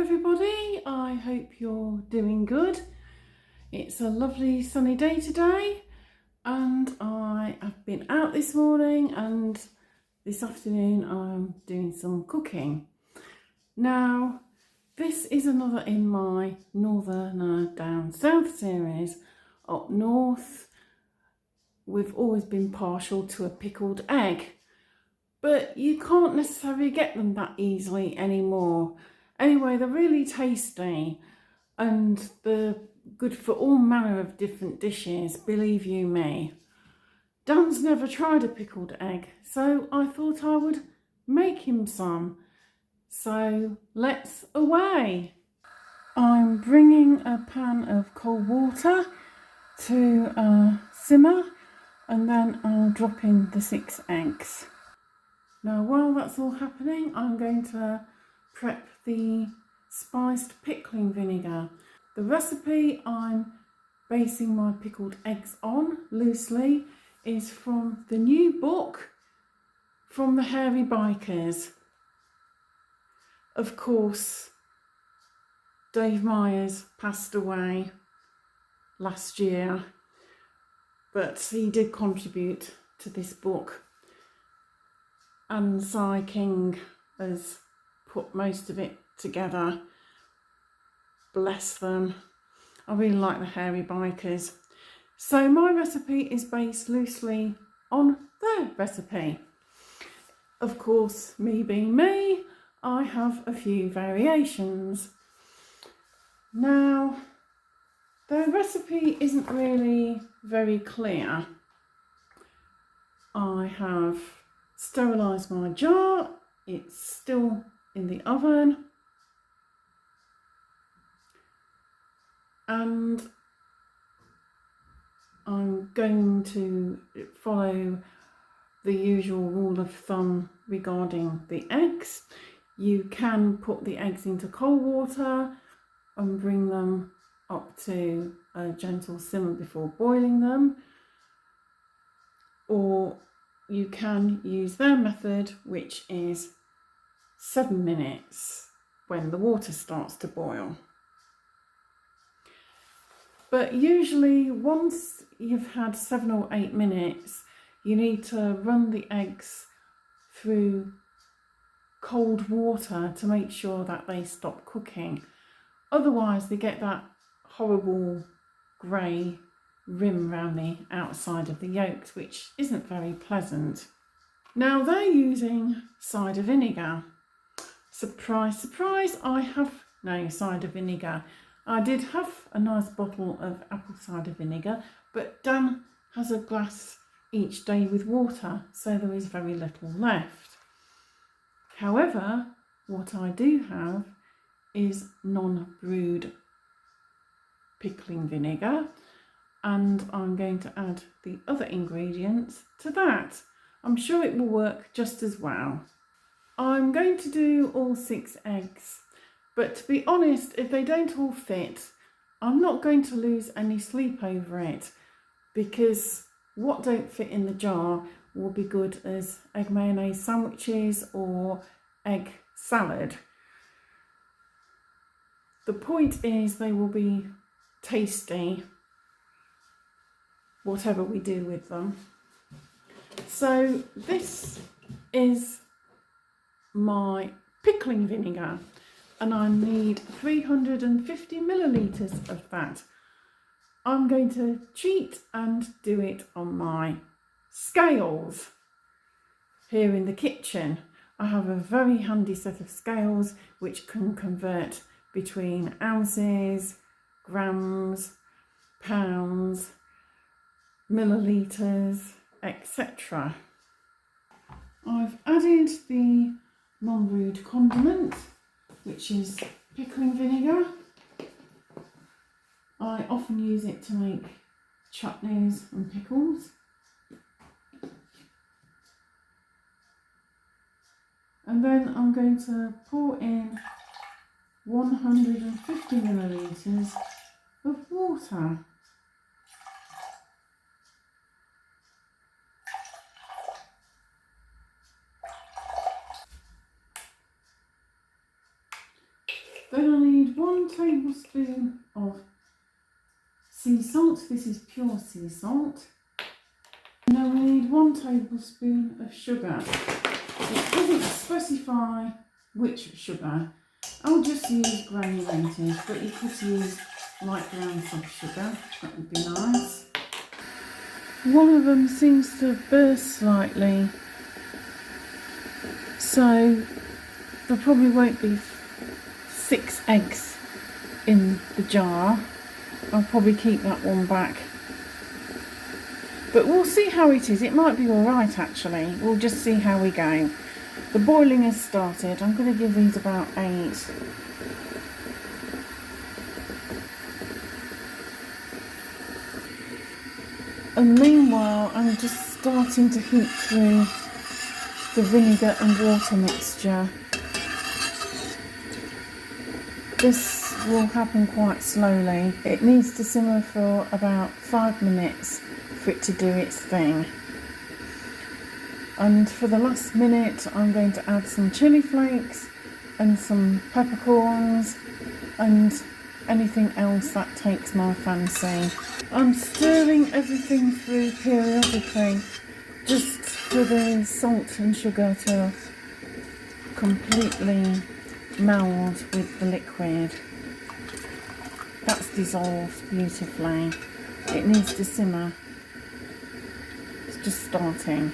everybody, I hope you're doing good. It's a lovely sunny day today and I have been out this morning and this afternoon I'm doing some cooking. Now this is another in my Northerner Down South series. Up north we've always been partial to a pickled egg, but you can't necessarily get them that easily anymore. Anyway, they're really tasty and they're good for all manner of different dishes, believe you me. Dan's never tried a pickled egg, so I thought I would make him some. So let's away. I'm bringing a pan of cold water to simmer, and then I'll drop in the 6 eggs. Now while that's all happening, I'm going to prep the spiced pickling vinegar. The recipe I'm basing my pickled eggs on loosely is from the new book from the Hairy Bikers. Of course, Dave Myers passed away last year, but he did contribute to this book, and Si King has put most of it together. Bless them. I really like the Hairy Bikers. So my recipe is based loosely on their recipe. Of course, me being me, I have a few variations. Now, their recipe isn't really very clear. I have sterilised my jar. It's still in the oven, and I'm going to follow the usual rule of thumb regarding the eggs. You can put the eggs into cold water and bring them up to a gentle simmer before boiling them, or you can use their method, which is 7 minutes when the water starts to boil. But usually once you've had 7 or 8 minutes, you need to run the eggs through cold water to make sure that they stop cooking. Otherwise they get that horrible grey rim around the outside of the yolks, which isn't very pleasant. Now they're using cider vinegar. Surprise, surprise, I have no cider vinegar. I did have a nice bottle of apple cider vinegar, but Dan has a glass each day with water, so there is very little left. However, what I do have is non-brewed pickling vinegar, and I'm going to add the other ingredients to that. I'm sure it will work just as well. I'm going to do all 6 eggs, but to be honest, if they don't all fit, I'm not going to lose any sleep over it, because what don't fit in the jar will be good as egg mayonnaise sandwiches or egg salad. The point is they will be tasty, whatever we do with them. So this is my pickling vinegar, and I need 350 millilitres of that. I'm going to cheat and do it on my scales here in the kitchen. I have a very handy set of scales which can convert between ounces, grams, pounds, millilitres, etc. I've added the non-brewed condiment, which is pickling vinegar. I often use it to make chutneys and pickles. And then I'm going to pour in 150 millilitres of water. Then I need 1 tablespoon of sea salt. This is pure sea salt. And then we need 1 tablespoon of sugar. It doesn't specify which sugar. I'll just use granulated, but you could use light brown soft sugar. That would be nice. One of them seems to burst slightly, so there probably won't be 6 eggs in the jar. I'll probably keep that one back. But we'll see how it is. It might be alright actually. We'll just see how we go. The boiling has started. I'm going to give these about 8. And meanwhile, I'm just starting to heat through the vinegar and water mixture. This will happen quite slowly. It needs to simmer for about 5 minutes for it to do its thing. And for the last minute, I'm going to add some chili flakes and some peppercorns and anything else that takes my fancy. I'm stirring everything through periodically just for the salt and sugar to completely meld with the liquid. That's dissolved beautifully. It needs to simmer. It's just starting.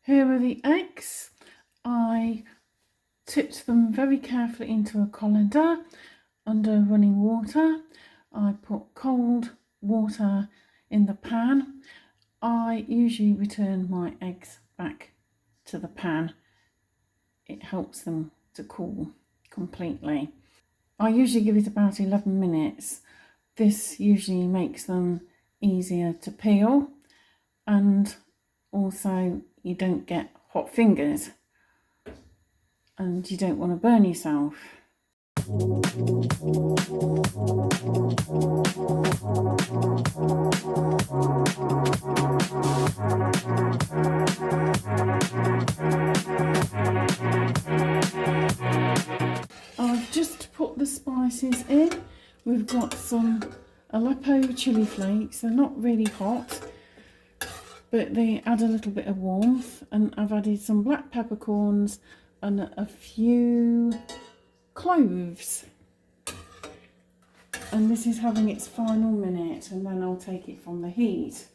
Here are the eggs. I tipped them very carefully into a colander under running water. I put cold water in the pan. I usually return my eggs back to the pan. It helps them to cool completely. I usually give it about 11 minutes. This usually makes them easier to peel, and also you don't get hot fingers and you don't want to burn yourself. I've just put the spices in. We've got some Aleppo chili flakes. They're not really hot, but they add a little bit of warmth. And I've added some black peppercorns and a few cloves. And this is having its final minute, and then I'll take it from the heat.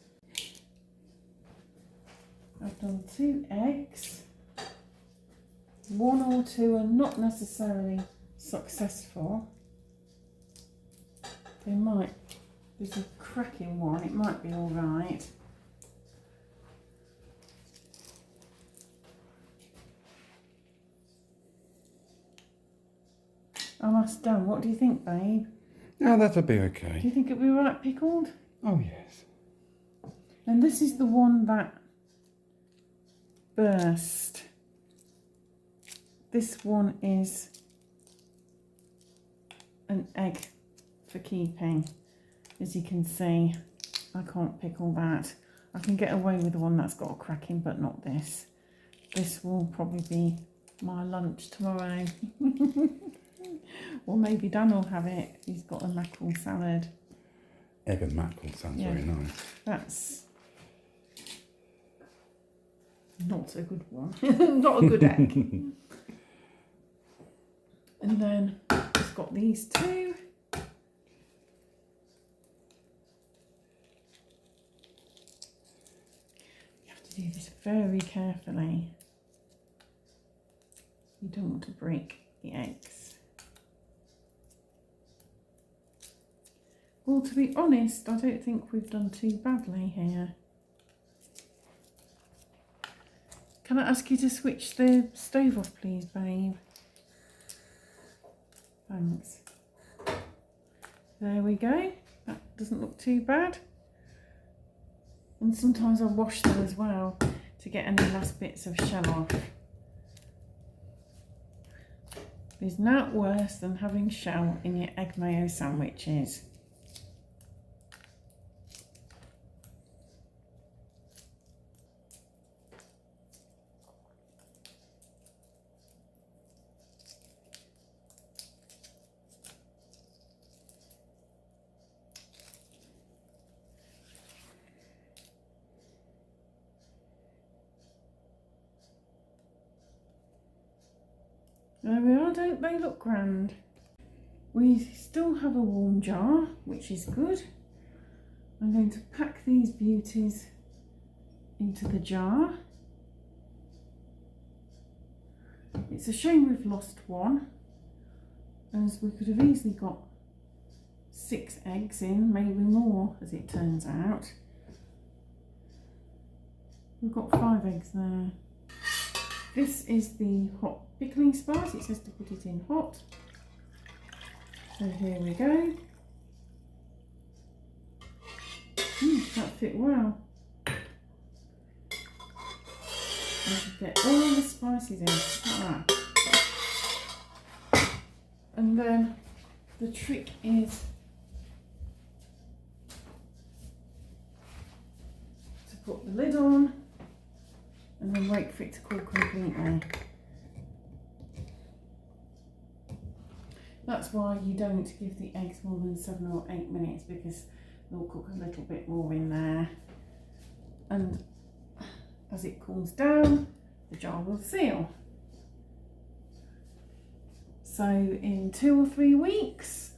I've done 2 eggs. 1 or 2 are not necessarily successful. There's a cracking one, it might be all right. I'll ask Dan, what do you think, babe? No, that'll be okay. Do you think it'll be right pickled? Oh, yes. And this is the one that burst. This one is an egg for keeping. As you can see, I can't pickle that. I can get away with the one that's got a cracking, but not this. This will probably be my lunch tomorrow. Or maybe Dan will have it. He's got a mackerel salad. Egg and mackerel sounds very nice. That's not a good one. Not a good egg. And then it's got these 2. You have to do this very carefully. You don't want to break the eggs. Well, to be honest, I don't think we've done too badly here. Can I ask you to switch the stove off, please, babe? Thanks. There we go. That doesn't look too bad. And sometimes I wash them as well to get any last bits of shell off. There's not worse than having shell in your egg mayo sandwiches. There we are, don't they look grand? We still have a warm jar, which is good. I'm going to pack these beauties into the jar. It's a shame we've lost one, as we could have easily got 6 eggs in, maybe more as it turns out. We've got 5 eggs there. This is the hot pickling spice. It says to put it in hot. So here we go. That fit well. I should get all the spices in, like that. And then the trick is to put the lid on and then wait for it to cool completely. That's why you don't give the eggs more than 7 or 8 minutes, because they'll cook a little bit more in there. And as it cools down, the jar will seal. So in 2 or 3 weeks,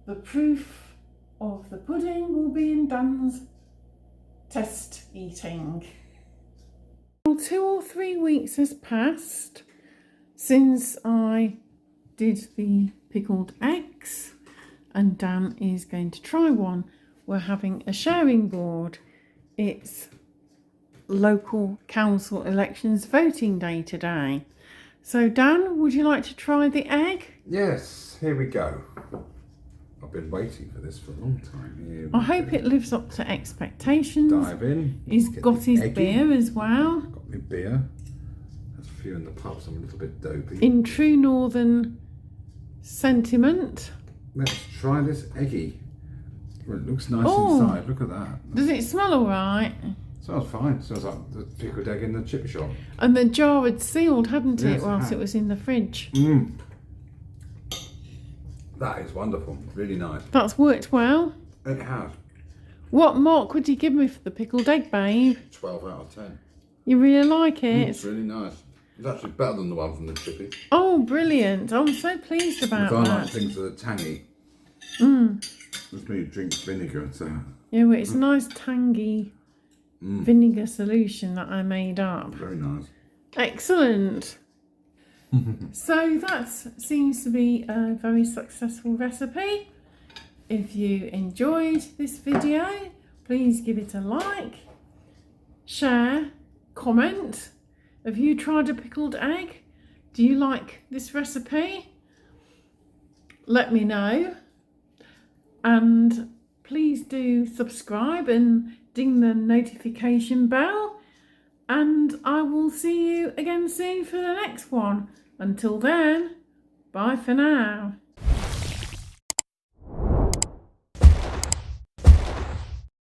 the proof of the pudding will be in Dan's test eating. Well, 2 or 3 weeks has passed since I did the pickled eggs, and Dan is going to try one. We're having a sharing board. It's local council elections voting day today. So Dan, would you like to try the egg? Yes, here we go. I've been waiting for this for a long time. I hope it lives up to expectations. Dive in. He's got his eggy. beer as well. Got my beer. There's a few in the pub, so I'm a little bit dopey. In true northern sentiment. Let's try this eggy. Well, it looks nice Oh. inside. Look at that. Does it smell all right? Smells fine. Smells like the pickled egg in the chip shop. And the jar had sealed, hadn't Yes, it, whilst had. it was in the fridge? That is wonderful. Really nice. That's worked well. It has. What mark would you give me for the pickled egg, babe? 12 out of 10. You really like it? It's really nice. It's actually better than the one from the chippy. Oh, brilliant. I'm so pleased about I like that. things that are tangy. Just me drink vinegar and so. Yeah, well, it's a nice tangy vinegar solution that I made up. Very nice. Excellent. So that seems to be a very successful recipe. If you enjoyed this video, please give it a like, share, comment. Have you tried a pickled egg? Do you like this recipe? Let me know. And please do subscribe and ding the notification bell. And I will see you again soon for the next one. Until then, bye for now.